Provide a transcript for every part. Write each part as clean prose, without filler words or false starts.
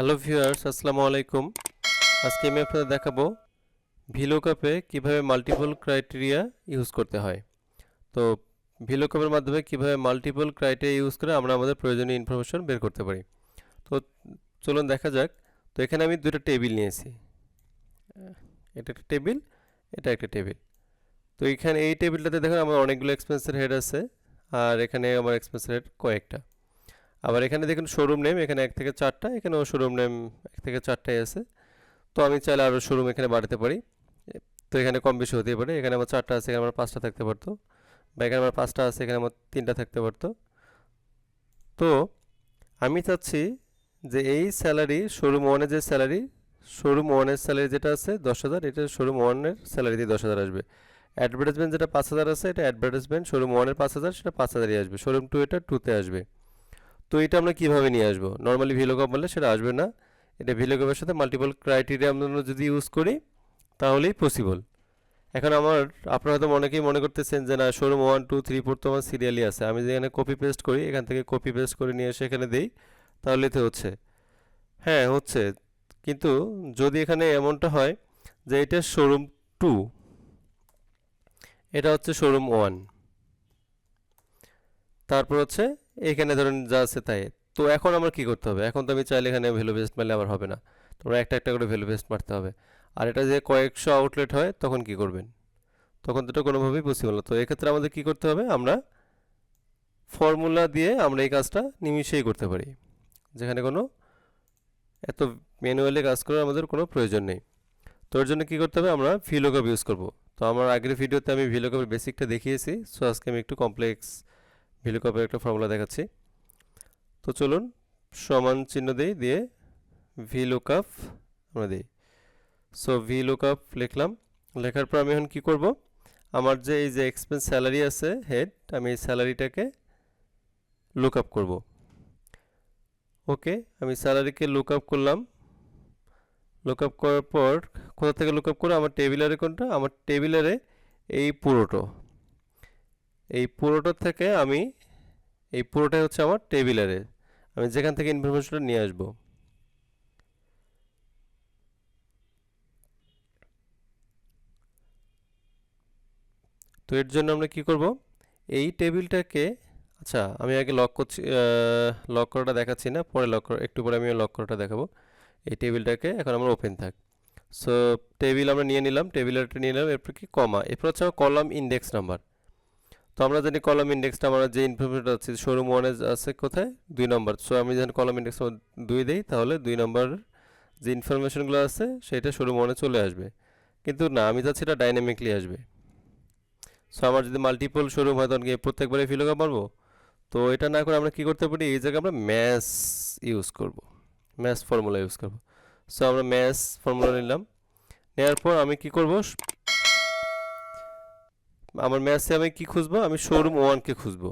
Hello viewers, আসসালামু আলাইকুম। আজকে আমি আপনাদের দেখাবো ভিলুকআপে কিভাবে মাল্টিপল ক্রাইটেরিয়া ইউজ করতে হয়। তো ভিলুকআপের মাধ্যমে কিভাবে মাল্টিপল ক্রাইটেরিয়া ইউজ করে আমরা আমাদের প্রয়োজনীয় ইনফরমেশন বের করতে পারি। তো চলুন দেখা যাক। তো এখানে আমি দুটো টেবিল নিয়েছি, এটা একটা টেবিল, এটা একটা টেবিল। তো এখানে এই টেবিলটাতে দেখুন আমার অনেকগুলো এক্সপেন্সের হেড আছে, আর এখানে আমার এক্সপেন্সের হেড কয়েকটা। আবার এখানে দেখুন শোরুম নেম, এখানে 1 থেকে 4টা, এখানেও শোরুম নেম 1 থেকে 4টাই আছে। তো আমি চাইলে আরও শোরুম এখানে বাড়াতে পারি। তো এখানে কম বেশি হতেই পারে। এখানে আমার 4টা আছে, এখানে আমার 5টা থাকতে পারতো, বা এখানে আমার 5টা আছে, এখানে আমার 3টা থাকতে পারতো। তো আমি চাচ্ছি যে এই স্যালারি শোরুম ওয়ানের যে স্যালারি, শোরুম ওয়ানের স্যালারি যেটা আছে 10,000, এটা শোরুম ওয়ানের স্যালারি দিয়ে 10,000 আসবে। অ্যাডভার্টাইজমেন্ট যেটা 5,000 আছে, এটা অ্যাডভার্টাইজমেন্ট শোরুম ওয়ানের 5,000, সেটা 5,000ই আসবে। শোরুম টু এটা 2তে আসবে। তো এটা আমরা কীভাবে নিয়ে আসবো? নর্মালি ভিলুকআপ বললে সেটা আসবে না। এটা ভিলুকআপের সাথে মাল্টিপল ক্রাইটেরিয়া আমরা যদি ইউজ করি তাহলেই পসিবল। এখন আপনারা হয়তো অনেকেই মনে করতেছেন যে না, শোরুম 1 2 3 4 তো আমার সিরিয়ালি আছে, আমি যেখানে কপি পেস্ট করি এখান থেকে কপি পেস্ট করে নিয়ে এসে এখানে দেই, তাহলে তো হচ্ছে। হ্যাঁ হচ্ছে, কিন্তু যদি এখানে এমনটা হয় যে এটা শোরুম 2, এটা হচ্ছে শোরুম 1, তারপর হচ্ছে এখানে ধরেন যা আছে তাই। তো এখন আমার কি করতে হবে? এখন তো আমি চাইলে এখানে ভ্যালু পেস্ট মারলে আমার হবে না, তোমরা একটা একটা করে ভ্যালু পেস্ট মারতে হবে। আর এটা যে কয়েকশো আউটলেট হয় তখন কি করবেন? তখন তো এটা কোনোভাবেই পসিবল না। তো এক্ষেত্রে আমাদের কি করতে হবে? আমরা ফর্মুলা দিয়ে আমরা এই কাজটা নিমিষেই করতে পারি, যেখানে কোনো এত ম্যানুয়ালি কাজ করার আমাদের কোনো প্রয়োজন নেই। তো এর জন্য কী করতে হবে? আমরা ভিলুকআপ ইউজ করব। তো আমার আগের ভিডিওতে আমি ভিলুকআপের বেসিকটা দেখিয়েছি, সো আজকে আমি একটু কমপ্লেক্স ভিলুকআপের একটা ফর্মুলা দেখাচ্ছি। তো চলুন সমান চিহ্ন দিই, দিয়ে ভিলুকআপ আমরা দিই। সো ভিলুকআপ লিখলাম। লেখার পর আমি এখন কী করব? আমার যে এই যে এক্সপেন্স স্যালারি আছে হেড, আমি এই স্যালারিটাকে লুকআপ করব। ওকে, আমি স্যালারিকে লুকআপ করলাম। লুকআপ করার পর কোথা থেকে লুকআপ করে? আমার টেবিলারে কোনটা? আমার টেবিলারে এই পুরোটার থেকে আমি, এই পুরোটাই হচ্ছে আমার টেবিলারে, আমি যেখান থেকে ইনফরমেশনটা নিয়ে আসবো। তো এর জন্য আমরা কি করব? এই টেবিলটাকে, আচ্ছা আমি আগে লক করছি, লক করাটা দেখাচ্ছি না, পরে একটু পরে আমি লক করাটা দেখাবো। এই টেবিলটাকে এখন আমরা ওপেন থাক। সো টেবিল আমরা নিয়ে নিলাম, টেবিলটা নিয়ে নিলাম, এরপর কি কমা, এরপর হচ্ছে আমার কলাম ইন্ডেক্স নাম্বার। তো আমরা জানি কলাম ইন্ডেক্সটা আমরা যে ইনফরমেশনটা আছে শোরুম ওয়ানে আছে কোথায়? 2 নম্বর। সো আমি যখন কলাম ইন্ডেক্স 2 দিই, তাহলে 2 নম্বর যে ইনফরমেশনগুলো আছে সেটা শোরুম ওয়ানে চলে আসবে। কিন্তু না, আমি চাচ্ছি এটা ডাইনামিকলি আসবে। সো আমার যদি মাল্টিপল শোরুম হয় তখন কি প্রত্যেকবারে ভিলুকআপ মারবো? তো এটা না করে আমরা কি করতে পারি? এই জায়গায় আমরা ম্যাথ ইউজ করব, ম্যাথ ফর্মুলা ইউজ করব। সো আমরা ম্যাথ ফর্মুলা নিলাম। নেওয়ার পর আমি কি করব? আমার ম্যাথে আমি কি খুঁজবো? আমি শোরুম ওয়ানকে খুঁজবো।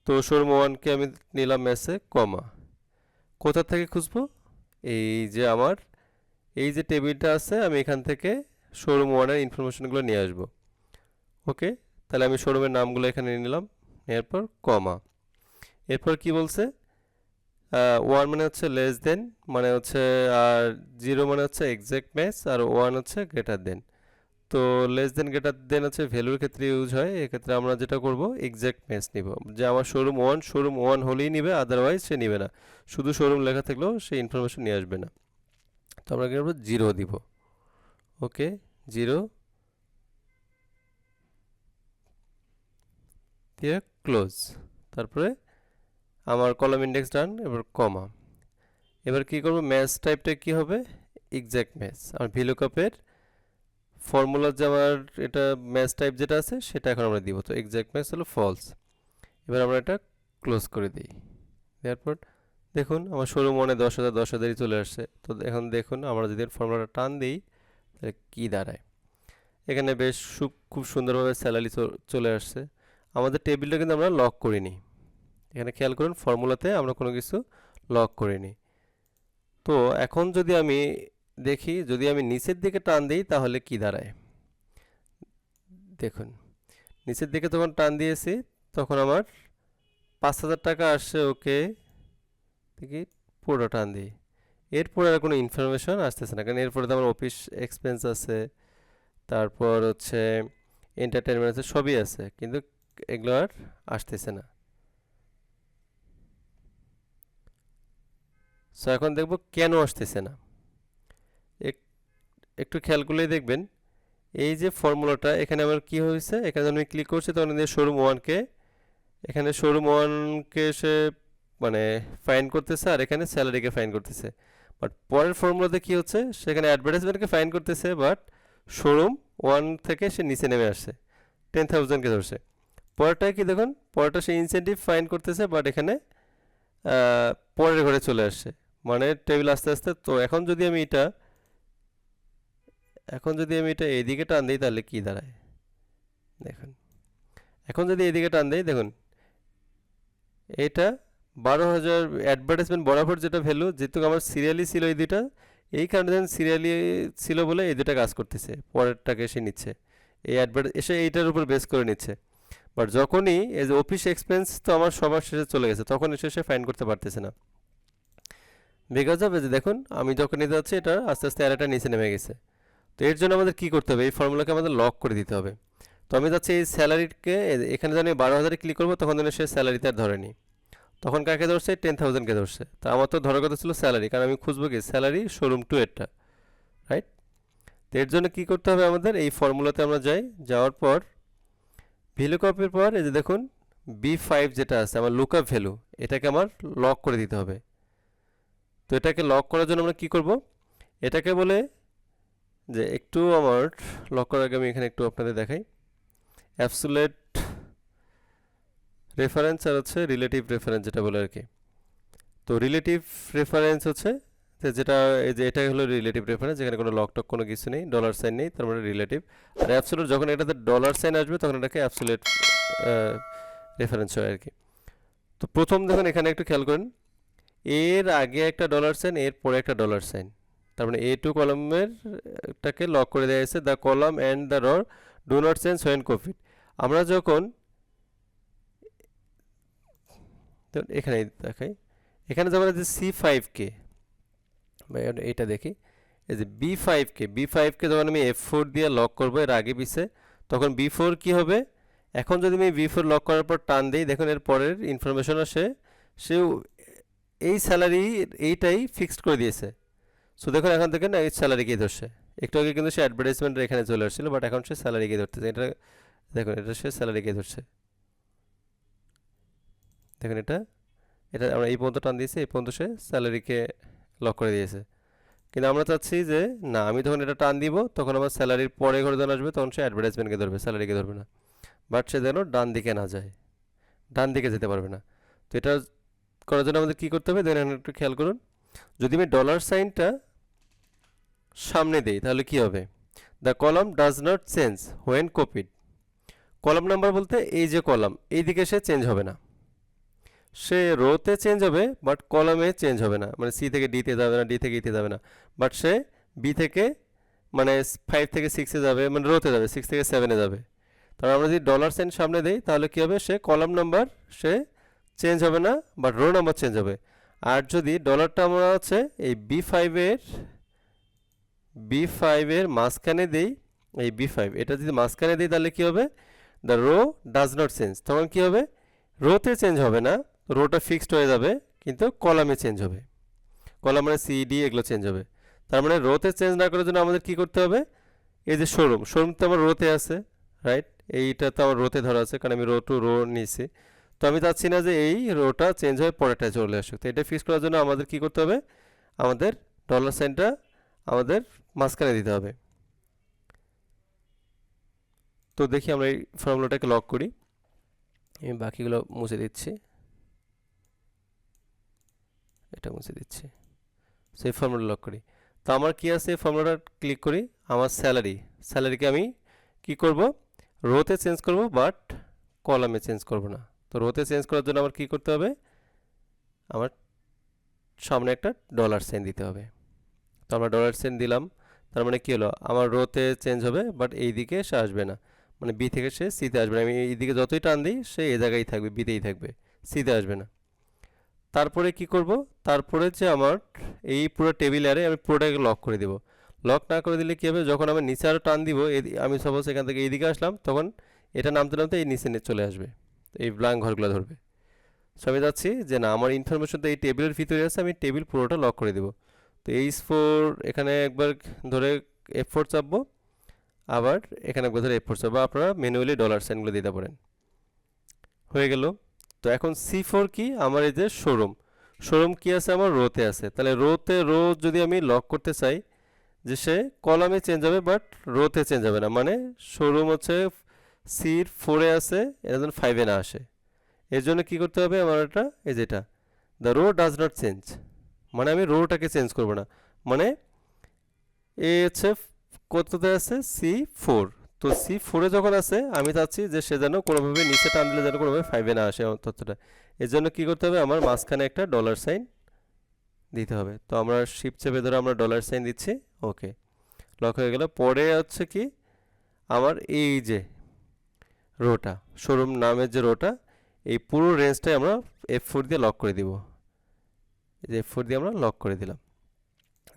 তো শোরুম ওয়ানকে আমি নিলাম ম্যাথে, কমা। কোথা থেকে খুঁজবো? এই যে আমার এই যে টেবিলটা আছে, আমি এখান থেকে শোরুম ওয়ানের ইনফরমেশনগুলো নিয়ে আসবো। ওকে, তাহলে আমি শোরুমের নামগুলো এখানে নিয়ে নিলাম, নেওয়ার পর কমা। এরপর কি বলছে? 1 মানে হচ্ছে লেস দেন, মানে হচ্ছে, আর 0 মানে হচ্ছে এক্সাক্ট ম্যাচ, আর 1 হচ্ছে গ্রেটার দেন। তো লেস দেন গ্রেটার দেন হচ্ছে ভ্যালুর ক্ষেত্রে ইউজ হয়। এক্ষেত্রে আমরা যেটা করব এক্সাক্ট ম্যাচ নিব, যে আমার শোরুম ওয়ান হলেই নিবে, আদারওয়াইজ সে নিবে না। শুধু শোরুম লেখা থাকলেও সে ইনফরমেশন নিয়ে আসবে না। তো আমরা কি করবো? 0 দিব। ওকে, 0 দিয়ে ক্লোজ। তারপরে আমার কলাম ইন্ডেক্স ডান, এবার কমা। এবার কি করব? ম্যাচ টাইপটা কি হবে? Exact match. আর ভিলুকআপের ফর্মুলার যে আমার এটা ম্যাচ টাইপ যেটা আছে সেটা এখন আমরা দিব। তো এক্সাক্ট ম্যাচ হলো ফলস। এবার আমরা এটা ক্লোজ করে দিই। এরপর দেখুন আমার শোরুম মনে 10,000 10,000ই চলে আসছে। তো এখন দেখুন আমরা যদি ফর্মুলাটা টান দিই তাহলে কী দাঁড়ায়? এখানে বেশ খুব সুন্দরভাবে স্যালারি চলে আসছে। আমাদের টেবিলটা কিন্তু আমরা লক করিনি। এখানে খেয়াল করুন, ফর্মুলাতে আমরা কোনো কিছু লক করিনি। তো এখন যদি আমি দেখি, যদি আমি নিচের দিকে টান দিই তাহলে কি দাঁড়ায়? দেখুন নিচের দিকে তখন টান দিয়েছি, তখন আমার 5,000 টাকা আসছে। ওকে, দেখি পুরো টান দিই, এরপরে আর কোনো ইনফরমেশন আসতেছে না, কারণ এরপরে তো আমার অফিস এক্সপেন্স আছে, তারপর হচ্ছে এন্টারটেনমেন্ট আছে, সবই আছে, কিন্তু এগুলো আর আসতেছে না। সো এখন দেখব কেন আসতেছে না। একটু খেয়াল করলেই দেখবেন এই যে ফর্মুলাটা এখানে আমার কি হয়েছে, এখানে আমি ক্লিক করছি তখন শোরুম ওয়ানকে, এখানে শোরুম ওয়ানকে সে মানে ফাইন করতেছে আর এখানে স্যালারিকে ফাইন করতেছে। বাট পরের ফর্মুলাতে কি হচ্ছে, সেখানে অ্যাডভার্টাইজমেন্টকে ফাইন করতেছে, বাট শোরুম ওয়ান থেকে সে নিচে নেমে আসছে, 10,000কে ধরছে। পরেরটায় কি দেখুন, পরেরটা সে ইনসেন্টিভ ফাইন করতেছে, বাট এখানে পরের ঘরে চলে আসছে, মানে টেবিল আস্তে আস্তে। তো এখন যদি আমি এটা এইদিকে টান দিই তাহলে কি দাঁড়ায় দেখুন, এখন যদি এইদিকে টান দিই দেখুন এটা 12,000 অ্যাডভার্টাইজমেন্ট বরাবর যেটা ভ্যালু, যেহেতু আমার সিরিয়ালি ছিল এই দুইটা, এই কারণে সিরিয়ালি ছিল বলে এই দুটা কাজ করতেছে, পরেরটাকে এসে নিচ্ছে, এই এসে এইটার উপর বেস করে নিচ্ছে। বাট যখনই এই যে অফিস এক্সপেন্স তো আমার সবার শেষে চলে গেছে, তখন এসে সে ফাইন করতে পারতেছে না, বিকজ অফ যে দেখুন আমি যখন নিতে যাচ্ছি এটা আস্তে আস্তে অ্যারেটা নিচে নেমে গেছে। তো এর জন্য আমাদের কি করতে হবে, এই ফর্মুলাকে আমাদের লক করে দিতে হবে। তো আমি যাচ্ছি এই স্যালারিকে, এখানে যখন আমি 12,000 ক্লিক করবো তখন যেন সে স্যালারিতে আর ধরেনি, তখন কাকে ধরছে, 10,000কে ধরছে। তা আমার তো ধরার কথা ছিল স্যালারি, কারণ আমি খুঁজবো কি স্যালারি শোরুম টু এরটা, রাইট। তো এর জন্য কী করতে হবে আমাদের, এই ফর্মুলাতে আমরা যাই, যাওয়ার পর ভিলুকআপের পর এই যে দেখুন B5 যেটা আছে আমার লুকআপ ভ্যালু, এটাকে আমার লক করে দিতে হবে। তো এটাকে লক করার জন্য আমরা কি করব, এটাকে বলে যে একটু আমার লক করার আগে আমি এখানে একটু আপনাদের দেখাই, অ্যাবসোলিউট রেফারেন্স আর হচ্ছে রিলেটিভ রেফারেন্স যেটা বলে আর কি। তো রিলেটিভ রেফারেন্স হচ্ছে যেটা, এই যে এটা হলো রিলেটিভ রেফারেন্স, যেখানে কোনো লক টক কোনো কিছু নেই, ডলার সাইন নেই, তার মানে রিলেটিভ। আর অ্যাবসোলিউট যখন এটাতে ডলার সাইন আসবে তখন এটাকে অ্যাবসোলিউট রেফারেন্স হয় আর কি। তো প্রথম দেখুন এখানে একটু খেয়াল করেন, এর আগে একটা ডলার সাইন, এর পরে একটা ডলার সাইন, তার মানে A2 কলামের টাকে লক করে দেওয়া হয়েছে, the column and the row do not change when copied. আমরা যখন এখানে দেখাই, এখানে যখন যে C5কে এটা দেখি, এই যে B5কে যখন আমি F4 দিয়ে লক করবো এর আগে পিছে, তখন B4 কি হবে, এখন যদি আমি B4 লক করার পর টান দিই দেখুন এর পরের ইনফরমেশন আসে, সে এই স্যালারি এইটাই ফিক্সড করে দিয়েছে। সো দেখুন এখন দেখেন এই স্যালারিকেই ধরছে, একটু আগে কিন্তু সে অ্যাডভার্টাইজমেন্টের এখানে চলে আসছিল, বাট এখন সে স্যালারিকেই ধরতেছে, এটা দেখুন এটা সে স্যালারিকেই ধরছে। দেখুন এটা এটা আমরা এই পর্যন্ত টান দিয়েছি, এই পর্যন্ত সে স্যালারিকে লক করে দিয়েছে। কিন্তু আমরা চাচ্ছি যে না, আমি যখন এটা টান দিব তখন আমার স্যালারির পরে ঘরে যখন আসবে তখন সে অ্যাডভার্টাইজমেন্টকে ধরবে, স্যালারিকে ধরবে না, বাট সে যেন ডান দিকে না যায়, ডান দিকে যেতে পারবে না। তো এটা করার জন্য আমাদের কী করতে হবে দেখেন একটু খেয়াল করুন, যদি আমি ডলার সাইনটা সামনে দেই তাহলে কি হবে, the column does not change when copied. Column number বলতে এই যে কলাম, এই দিকে সে চেঞ্জ হবে না, সে রোতে চেঞ্জ হবে বাট কলামে চেঞ্জ হবে না, মানে সি থেকে ডিতে যাবে না, ডি থেকে ইতে যাবে না, বাট সে বি থেকে মানে 5 থেকে 6-এ যাবে, মানে রোতে যাবে, 6 থেকে 7-এ যাবে। তাহলে আমরা যদি ডলার সাইন সামনে দেই তাহলে কী হবে, সে কলাম নাম্বার সে চেঞ্জ হবে না, বাট রো নাম্বার চেঞ্জ হবে। আর যদি ডলারটা আমরা হচ্ছে এই বি ফাইভের মাঝখানে দেই, এই B5 এটা যদি মাঝখানে দিই তাহলে কী হবে, the row does not change, তখন কী হবে, রোতে চেঞ্জ হবে না, রোটা ফিক্সড হয়ে যাবে, কিন্তু কলামে চেঞ্জ হবে, কলাম মানে CD এগুলো চেঞ্জ হবে। তার মানে রোতে চেঞ্জ না করার জন্য আমাদের কী করতে হবে, এই যে শোরুম তো আমার রোতে আছে, রাইট, এইটা তো আমার রোতে ধরা আছে কারণ আমি রো টু রো নিয়েছি। তো আমি চাচ্ছি না যে এই রোটা চেঞ্জ হয়ে পরেরটায় চলে আসুক, তো এটা ফিক্স করার জন্য আমাদের কী করতে হবে, আমাদের ডলার সাইনটা আমাদের মাঝখানে দিতে হবে। তো দেখি আমরা এই ফর্মুলাটাকে লক করি, আমি বাকিগুলো মুছে দিচ্ছি, এটা মুছে দিচ্ছি, সেই ফর্মুলা লক করি। তো আমার কি আছে, ফর্মুলাটা ক্লিক করি, আমার স্যালারিকে আমি কি করব, রোতে চেঞ্জ করব, বাট কলামে চেঞ্জ করব না। তো রোতে চেঞ্জ করার জন্য আমার কি করতে হবে, আমার সামনে একটা ডলার সাইন দিতে হবে। তো আমরা ডলার সাইন দিলাম, তার মানে কী হলো, আমার রোতে চেঞ্জ হবে বাট এই দিকে সে আসবে না, মানে বি থেকে সে সিতে আসবে না, আমি এই দিকে যতই টান দিই সে এই জায়গায় থাকবে, বিতেই থাকবে, সিতে আসবে না। তারপরে কি করব, তারপরে যে আমার এই পুরো টেবিল এরে আমি পুরোটাকে লক করে দেব। লক না করে দিলে কী হবে, যখন আমি নিচে আরও টান দিব, আমি সাপোজ এখান থেকে এইদিকে আসলাম, তখন এটা নামতে নামতে এই নিচে চলে আসবে, এই ব্ল্যাঙ্ক ঘরগুলো ধরবে। সো আমি যাচ্ছি যে না, আমার ইনফরমেশন তো এই টেবিলের ভিতরে আছে, আমি টেবিল পুরোটা লক করে দেব। তো H4 এখানে একবার ধরে F4 চাপবো, আবার এখানে একবার ধরে F4 চাপবো, আপনারা ম্যানুয়ালি ডলার সাইনগুলো দিতে পারেন। হয়ে গেল। তো এখন C4 কি, আমার এই যে শোরুম কি আছে, আমার রোতে আছে। তাহলে রো যদি আমি লক করতে চাই, যে সে কলামে চেঞ্জ হবে বাট রোতে চেঞ্জ হবে না, মানে শোরুম হচ্ছে C4 আছে, এটা যেন 5 না আসে। এর জন্য কী করতে হবে আমার, এটা এই যেটা the row does not change, মানে আমি রোটাকে চেঞ্জ করব না, মানে এ হচ্ছে কততে আছে C4, তো C4 যখন আছে আমি চাচ্ছি যে সে যেন কোনোভাবে নিচে টান দিলে যেন কোনোভাবে 5 না আসে তথ্যটা। এর জন্য কী করতে হবে, আমার মাঝখানে একটা ডলার সাইন দিতে হবে। তো আমরা শিফট চেপে ধরে আমরা ডলার সাইন দিচ্ছি, ওকে, লক হয়ে গেল। পরে হচ্ছে কি, আমার এই যে রোটা, শোরুম নামের যে রোটা, এই পুরো রেঞ্জটাই আমরা F4 দিয়ে লক করে দিব। এই যে F4 দিয়ে আমরা লক করে দিলাম।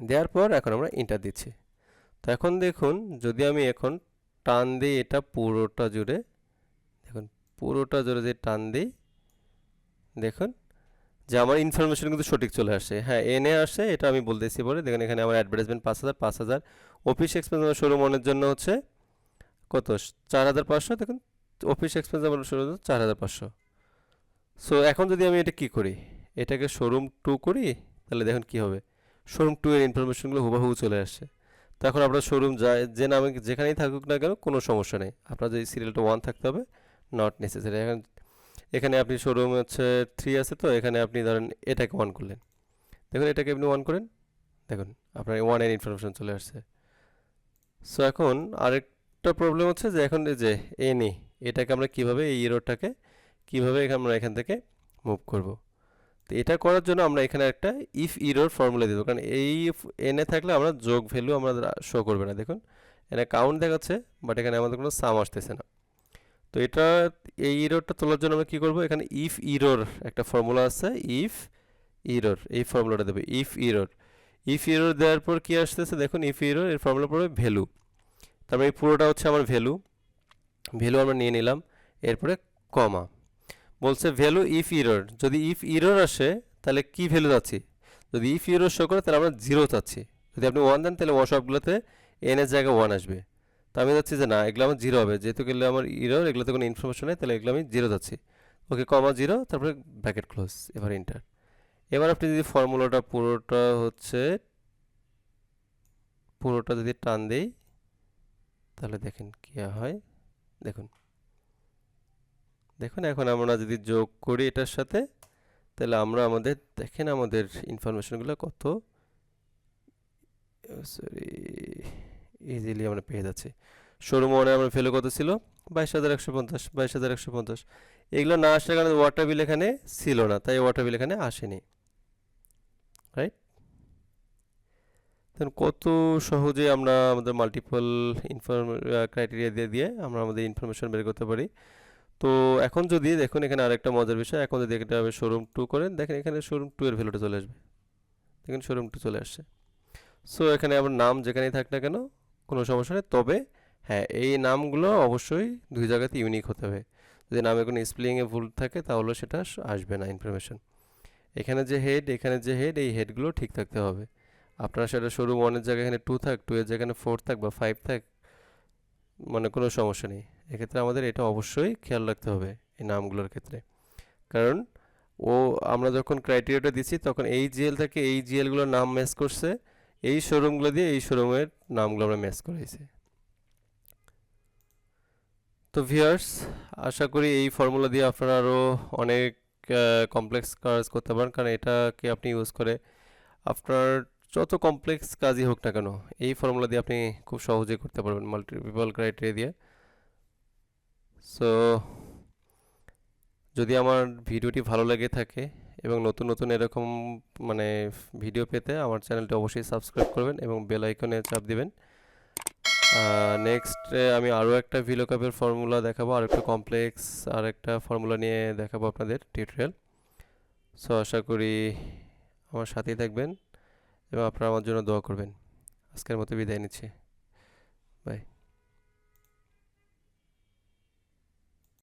দেওয়ার পর এখন আমরা এন্টার দিচ্ছি। তো এখন দেখুন, যদি আমি এখন টান দিই এটা পুরোটা জুড়ে, দেখুন পুরোটা জুড়ে যে টান দিই, দেখুন যে আমার ইনফরমেশন কিন্তু সঠিক চলে আসে। হ্যাঁ, এনে আসে, এটা আমি বলতেছি পরে। দেখুন এখানে আমার অ্যাডভার্টাইজমেন্ট 5,000, অফিস এক্সপেন্স আমার শোরুম ওয়ানের জন্য হচ্ছে কত, 4,500। দেখুন অফিস এক্সপেন্স আমার শোরুম 4,500। সো এখন যদি আমি এটা কি করি, এটাকে শোরুম 2 করি, তাহলে দেখুন কি হবে, শোরুম 2 এর ইনফরমেশনগুলো হুবহু চলে আসছে। তো এখন আপনার শোরুম যায় যে নামে যেখানেই থাকুক না কেন কোনো সমস্যা নেই, আপনার যদি সিরিয়ালটা 1 থাকতে হবে, নট নেসেসারি। এখন এখানে আপনি শোরুম হচ্ছে 3 আছে, তো এখানে আপনি ধরেন এটাকে 1 করলেন, দেখুন এটাকে আপনি 1 করেন, দেখুন আপনার 1 এর ইনফরমেশন চলে আসছে। সো এখন আরেকটা প্রবলেম হচ্ছে যে এখন এই যে এনি, এটাকে আমরা কিভাবে, এই ইরোটাকে কিভাবে আমরা এখান থেকে মুভ করব। তো এটা করার জন্য আমরা এখানে একটা ইফ ইরোর ফর্মুলা দিব, কারণ এই এনে থাকলে আমরা যোগ ভ্যালু আমরা শো করবে না। দেখুন এখানে কাউন্ট দেখাচ্ছে, বাট এখানে আমাদের কোনো সাম আসতেছে না। তো এটা, এই ইরোরটা তোলার জন্য আমরা কী করব, এখানে ইফ ইরোর একটা ফর্মুলা আছে, ইফ ইরোর, এই ফর্মুলাটা দেবে ইফ ইরোর দেওয়ার পর কী আসতেছে, দেখুন ইফ ইরোর এর ফর্মুলা পড়বে ভ্যালু। তারপরে এই পুরোটা হচ্ছে আমার ভ্যালু আমরা নিয়ে নিলাম, এরপরে কমা, বলছে ভ্যালু ইফ ইরর, যদি ইফ ইরর আসে তাহলে কি ভ্যালু চাচ্ছি, যদি ইফ ইরর শো করে তাহলে আমরা 0 চাচ্ছি, যদি আপনি 1 দেন তাহলে সবগুলোতে এন এর জায়গায় 1 আসবে। তো আমি যাচ্ছি যে না, এগুলো আমার 0 হবে, যেহেতু এগুলো আমার ইরর, এগুলোতে কোনো ইনফরমেশন নেই, তাহলে এগুলো আমি 0 যাচ্ছি, ওকে, কমা 0, তারপরে ব্র্যাকেট ক্লোজ, এবার এন্টার। এবার আপনি যদি ফর্মুলাটা পুরোটা যদি টান দেই, তাহলে দেখেন কী হয়, দেখুন এখন আমরা যদি যোগ করি এটার সাথে, তাহলে আমরা আমাদের দেখেন আমাদের ইনফরমেশনগুলো কত ইজিলি আমরা পেয়ে যাচ্ছি। শোরুম ওয়ানে আমার ভ্যালু কত ছিল, 22,150। এগুলো না আসার কারণে ওয়াটার বিল এখানে ছিল না, তাই ওয়াটার বিল এখানে আসেনি, রাইট। কত সহজে আমরা আমাদের মাল্টিপল ক্রাইটেরিয়া দিয়ে আমরা আমাদের ইনফরমেশন বের করতে পারি। তো এখন যদি দেখুন এখানে আরেকটা মজার বিষয়, এখন যদি এটা শোরুম 2 করেন, দেখেন এখানে শোরুম 2 এর ভ্যালুটা চলে আসবে, দেখেন শোরুম 2 চলে আসছে। সো এখানে আমার নাম যেখানেই থাক না কেন কোনো সমস্যা নেই, তবে হ্যাঁ এই নামগুলো অবশ্যই 2 জায়গাতে ইউনিক হতে হবে। যদি নামে কোনো স্পেলিংয়ে ভুল থাকে তাহলে সেটা আসবে না ইনফরমেশন। এখানে যে হেড, এই হেডগুলো ঠিক থাকতে হবে। আপনার সেটা শোরুম 1 এর জায়গায় এখানে 2 থাক, 2 এর জায়গায় 4 থাক বা 5 থাক, মানে কোনো সমস্যা নেই। এক্ষেত্রে আমাদের এটা অবশ্যই খেয়াল রাখতে হবে এই নামগুলোর ক্ষেত্রে, কারণ আমরা যখন ক্রাইটেরিয়াটা দিচ্ছি তখন এই জিএল থেকে এই জিএলগুলোর নাম ম্যাচ করছে, এই শোরুমগুলো দিয়ে এই শোরুমের নামগুলো আমরা ম্যাচ করাইছি। তো ভিউয়ার্স, আশা করি এই ফর্মুলা দিয়ে আপনারা আরও অনেক কমপ্লেক্স কাজ করতে পারেন, কারণ এটাকে আপনি ইউজ করে আপনার যত কমপ্লেক্স কাজই হোক না কেন এই ফর্মুলা দিয়ে আপনি খুব সহজেই করতে পারবেন মাল্টিপল ক্রাইটেরিয়া দিয়ে। সো যদি আমার ভিডিওটি ভালো লেগে থাকে এবং নতুন নতুন এরকম মানে ভিডিও পেতে আমার চ্যানেলটি অবশ্যই সাবস্ক্রাইব করবেন এবং বেল আইকনে চাপ দিবেন। নেক্সট আমি আরও একটা ভিলুকআপের ফর্মুলা দেখাবো, আর একটা কমপ্লেক্স আর একটা ফর্মুলা নিয়ে দেখাবো আপনাদের টিউটোরিয়াল। সো আশা করি আমার সাথেই থাকবেন এবং আপনারা আমার জন্য দোয়া করবেন। আজকের মতো বিদায় নিচ্ছি। বাই।